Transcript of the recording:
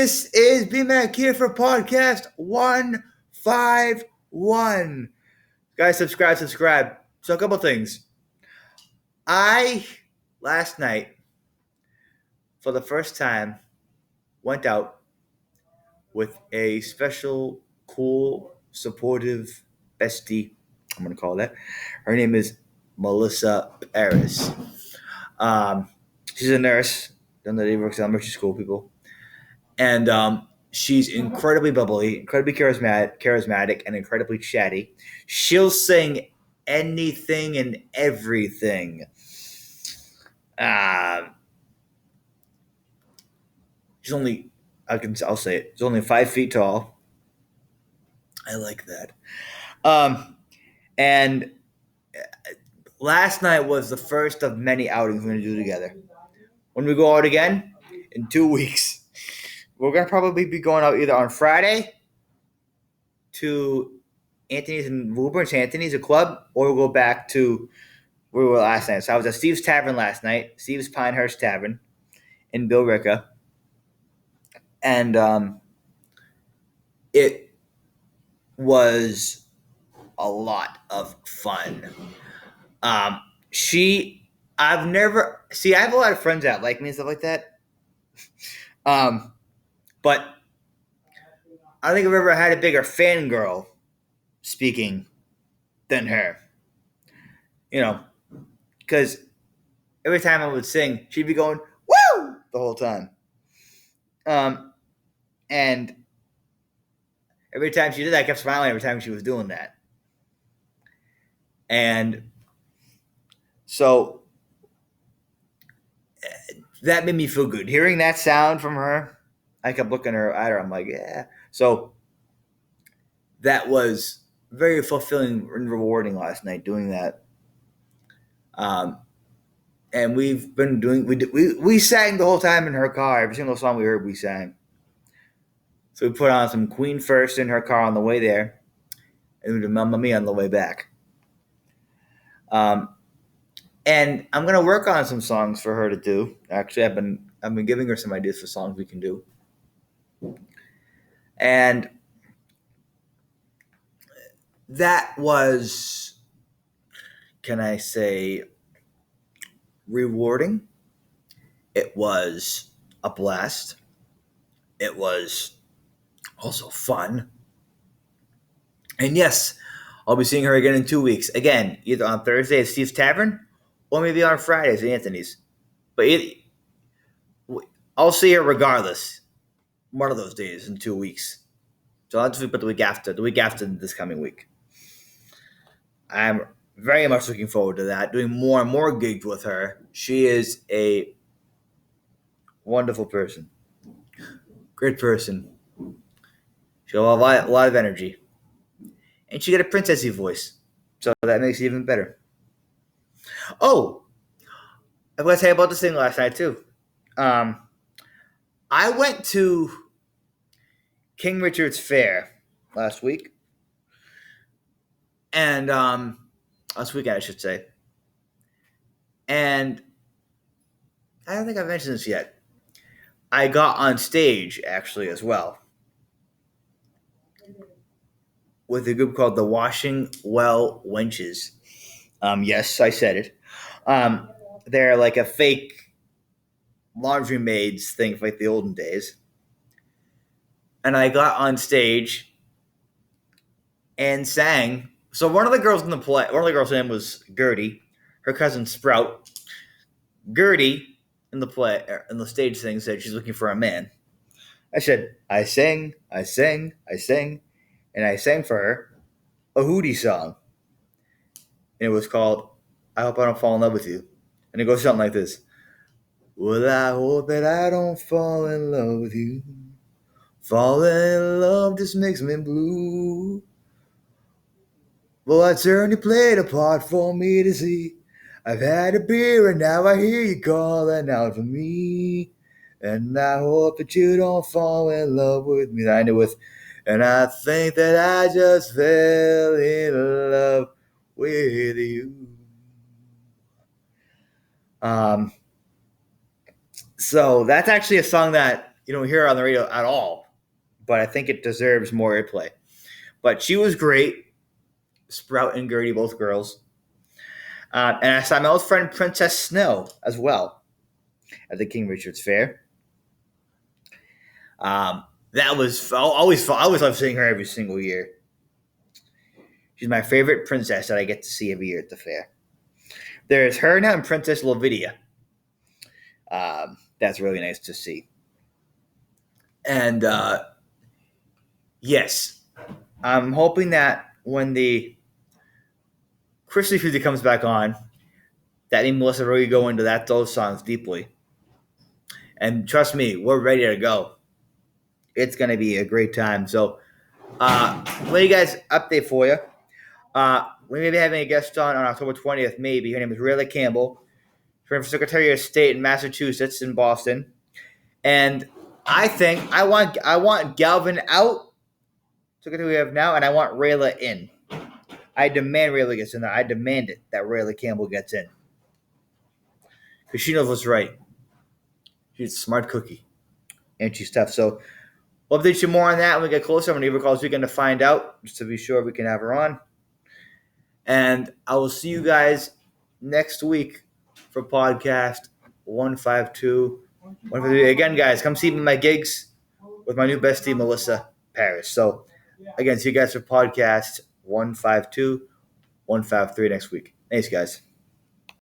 This is BMAC here for podcast 151. Guys, subscribe. So, a couple things. I, last night, for the first time, went out with a special, cool, supportive bestie. I'm going to call that. Her name is Melissa Paris. She's a nurse. Done the works at elementary school, people. And she's incredibly bubbly, incredibly charismatic, and incredibly chatty. She'll sing anything and everything. She's only, I'll say it. She's only 5 feet tall. I like that. And last night was the first of many outings we're going to do together. When we go out again, in 2 weeks, we're going to probably be going out either on Friday to Anthony's in Woburn, St. Anthony's, a club, or we'll go back to where we were last night. So I was at Steve's Tavern last night, Steve's Pinehurst Tavern in Billerica. And it was a lot of fun. I have a lot of friends that like me and stuff like that. But I don't think I've ever had a bigger fangirl speaking than her. You know, because every time I would sing, she'd be going, woo, the whole time. And every time she did that, I kept smiling every time she was doing that. And so that made me feel good. Hearing that sound from her, I kept looking at her. I'm like, yeah. So that was very fulfilling and rewarding last night doing that. And we've been doing, we sang the whole time in her car. Every single song we heard, we sang. So we put on some Queen first in her car on the way there, and we did Mamma Mia on the way back. And I'm gonna work on some songs for her to do. Actually, I've been giving her some ideas for songs we can do. And that was, can I say, rewarding. It was a blast. It was also fun. And yes, I'll be seeing her again in 2 weeks. Again, either on Thursday at Steve's Tavern or maybe on Fridays at Anthony's. But I'll see her regardless one of those days in 2 weeks. So I'll just put the week after this coming week. I'm very much looking forward to that, doing more and more gigs with her. She is a wonderful person. Great person. She'll have a lot of energy. And she got a princessy voice. So that makes it even better. Oh, I was going to tell you about this thing last night too. I went to King Richard's Fair last week. And last weekend, I should say. And I don't think I've mentioned this yet. I got on stage, actually, as well, with a group called the Washing Well Wenches. Yes, I said it. They're like a fake laundry maids thing from like the olden days. And I got on stage and sang. So one of the girls in the play, one of the girls' name was Gertie, her cousin Sprout. Gertie in the stage thing said she's looking for a man. I said, I sang, and I sang for her a Hootie song. And it was called I Hope I Don't Fall in Love with You. And it goes something like this. Well, I hope that I don't fall in love with you. Falling in love just makes me blue. Well, I certainly played a part for me to see. I've had a beer and now I hear you calling out for me. And I hope that you don't fall in love with me. I ended with, and I think that I just fell in love with you. So that's actually a song that you don't hear her on the radio at all, but I think it deserves more airplay. But she was great. Sprout and Gertie, both girls. And I saw my old friend Princess Snow as well at the King Richard's Fair. That was I always love seeing her every single year. She's my favorite princess that I get to see every year at the fair. There's her now and Princess Lavinia. That's really nice to see. And yes, I'm hoping that when the Christmas music comes back on, that me and Melissa really go into those songs deeply. And trust me, we're ready to go. It's going to be a great time. So, let you guys update for you. We may be having a guest on October 20th, maybe. Her name is Rayla Campbell. She's running for Secretary of State in Massachusetts, in Boston. And I think I want Galvin out, Secretary we have now, and I want Rayla in. I demand Rayla gets in there. I demand it that Rayla Campbell gets in. Because she knows what's right. She's a smart cookie. And she's tough. So we'll update you more on that when we get closer. I'm going to give her a call this weekend to find out, just to be sure we can have her on. And I will see you guys next week for podcast 152. Again, guys, come see me my gigs with my new bestie, Melissa Paris. So, again, see you guys for podcast 152, 153 next week. Thanks, guys.